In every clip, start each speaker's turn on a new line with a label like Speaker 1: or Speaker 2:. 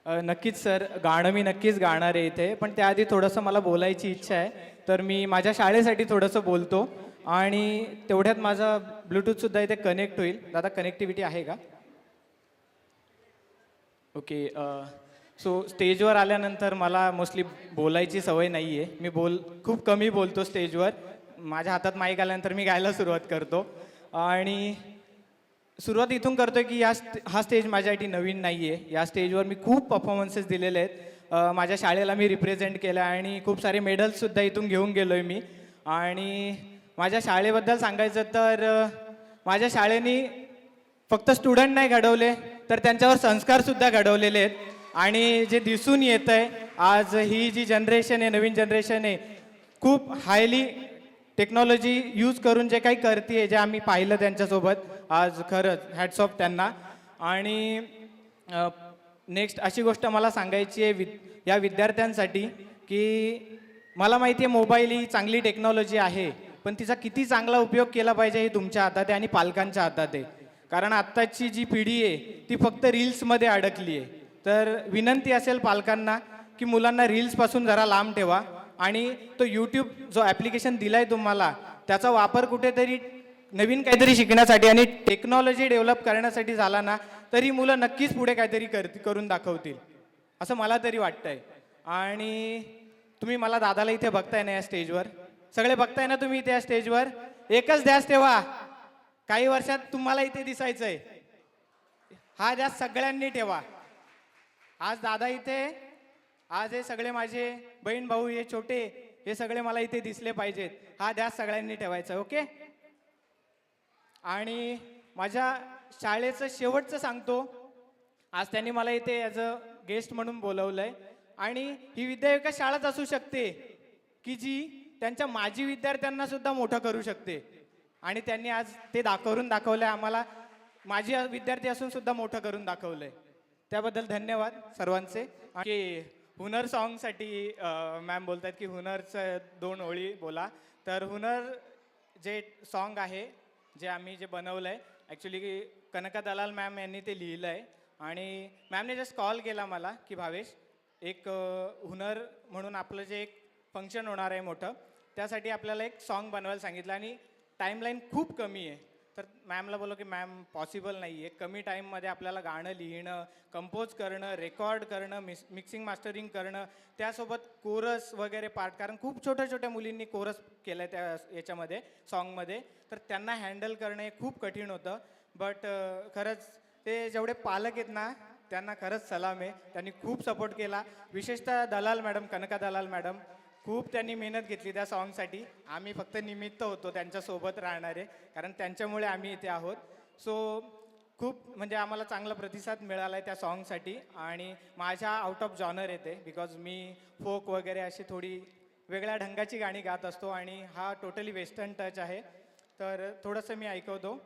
Speaker 1: नक्कीच सर, गाणं मी नक्कीच गाणार आहे इथे, पण त्याआधी थोडंसं मला बोलायची इच्छा आहे. तर मी माझ्या शाळेसाठी थोडंसं बोलतो आणि तेवढ्यात माझा ब्लूटूथसुद्धा इथे कनेक्ट होईल. दादा कनेक्टिव्हिटी आहे का? ओके. सो स्टेजवर आल्यानंतर मला मोस्टली बोलायची सवय नाही आहे. मी खूप कमी बोलतो स्टेजवर. माझ्या हातात माईक आल्यानंतर मी गायला सुरुवात करतो आणि सुरुवात इथून करतोय की हा स्टेज माझ्यासाठी नवीन नाही आहे. या स्टेजवर मी खूप परफॉर्मन्सेस दिलेले आहेत. माझ्या शाळेला मी रिप्रेझेंट केलं आणि खूप सारे मेडल्ससुद्धा इथून घेऊन गेलो आहे मी. आणि माझ्या शाळेबद्दल सांगायचं तर माझ्या शाळेने फक्त स्टुडंट नाही घडवले, तर त्यांच्यावर संस्कारसुद्धा घडवलेले आहेत. आणि जे दिसून येतं आहे आज ही जी जनरेशन आहे, नवीन जनरेशन आहे, खूप हायली टेक्नॉलॉजी यूज करून जे काही करते, जे आम्ही पाहिलं त्यांच्यासोबत, आज खरंच हॅट्स ऑफ त्यांना. आणि नेक्स्ट अशी गोष्ट मला सांगायची आहे या विद्यार्थ्यांसाठी की मला माहिती आहे मोबाईल ही चांगली टेक्नॉलॉजी आहे, पण तिचा किती चांगला उपयोग केला पाहिजे हे तुमच्या हातात आहे आणि पालकांच्या हातात आहे. कारण आत्ताची जी पिढी आहे ती फक्त रील्समध्ये अडकली आहे. तर विनंती असेल पालकांना की मुलांना रील्सपासून जरा लांब ठेवा आणि तो यूट्यूब जो ॲप्लिकेशन दिला आहे तुम्हाला त्याचा वापर कुठेतरी नवीन काहीतरी शिकण्यासाठी आणि टेक्नॉलॉजी डेव्हलप करण्यासाठी झाला ना, तरी मुलं नक्कीच पुढे काहीतरी करून दाखवतील असं मला तरी वाटतंय. आणि तुम्ही मला दादाला इथे बघताय ना या स्टेजवर, सगळे बघताय ना तुम्ही इथे या स्टेजवर, एकच ध्यास ठेवा, काही वर्षात तुम्हाला इथे दिसायचंय. हा ध्यास सगळ्यांनी ठेवा. आज दादा इथे, आज हे सगळे माझे बहीण भाऊ, हे छोटे, हे सगळे मला इथे दिसले पाहिजेत. हा ध्यास सगळ्यांनी ठेवायचा. ओके. आणि माझ्या शाळेचं शेवटचं सांगतो, आज त्यांनी मला इथे ॲज अ गेस्ट म्हणून बोलवलंय आणि ही विद्याविकास शाळाच असू शकते की जी त्यांच्या माजी विद्यार्थ्यांना सुद्धा मोठं करू शकते. आणि त्यांनी आज ते करून दाखवलंय आम्हाला, माझी विद्यार्थी असून सुद्धा मोठं करून दाखवलंय. त्याबद्दल धन्यवाद सर्वांचे. की हुनर सॉन्गसाठी मॅम बोलतात की हुनरचं 2 ओळी बोला. तर हुनर जे सॉन्ग आहे, जे बनवलं आहे, ॲक्च्युली कनका दलाल मॅम यांनी ते लिहिलं आहे. आणि मॅमने जस्ट कॉल केला मला की भावेश, एक हुनर म्हणून आपलं जे एक फंक्शन होणार आहे मोठं, त्यासाठी आपल्याला एक सॉन्ग बनवायला सांगितलं आणि टाईमलाईन खूप कमी आहे. तर मॅमला बोललो की मॅम पॉसिबल नाही आहे, कमी टाईममध्ये आपल्याला गाणं लिहिणं, कंपोज करणं, रेकॉर्ड करणं, मिक्सिंग मास्टरिंग करणं, त्यासोबत कोरस वगैरे पार्ट, कारण खूप छोट्या छोट्या मुलींनी कोरस केलं आहे त्या याच्यामध्ये सॉन्गमध्ये, तर त्यांना हँडल करणं हे खूप कठीण होतं. बट खरंच ते जेवढे पालक आहेत ना त्यांना खरंच सलाम आहे. त्यांनी खूप सपोर्ट केला, विशेषतः दलाल मॅडम, कनका दलाल मॅडम, खूप त्यांनी मेहनत घेतली त्या सॉन्गसाठी. आम्ही फक्त निमित्त होतो त्यांच्यासोबत राहणारे, कारण त्यांच्यामुळे आम्ही इथे आहोत. सो खूप म्हणजे आम्हाला चांगला प्रतिसाद मिळाला आहे त्या सॉन्गसाठी. आणि माझ्या आउट ऑफ जॉनर येते, बिकॉज मी फोक वगैरे अशी थोडी वेगळ्या ढंगाची गाणी गात असतो आणि हा टोटली वेस्टर्न टच आहे. तर थोडंसं मी ऐकवतो.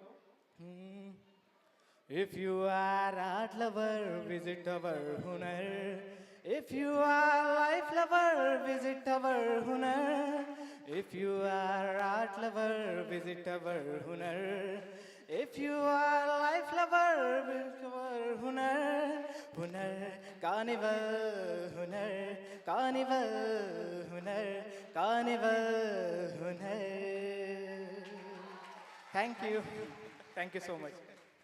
Speaker 1: If you are art lover, visit our Hunar. If you are life lover, visit our Hunar. If you are art lover, visit our Hunar. If you are life lover, visit our Hunar. Hunar Carnival, Hunar Carnival, Hunar Carnival, Hunar. Thank you so much.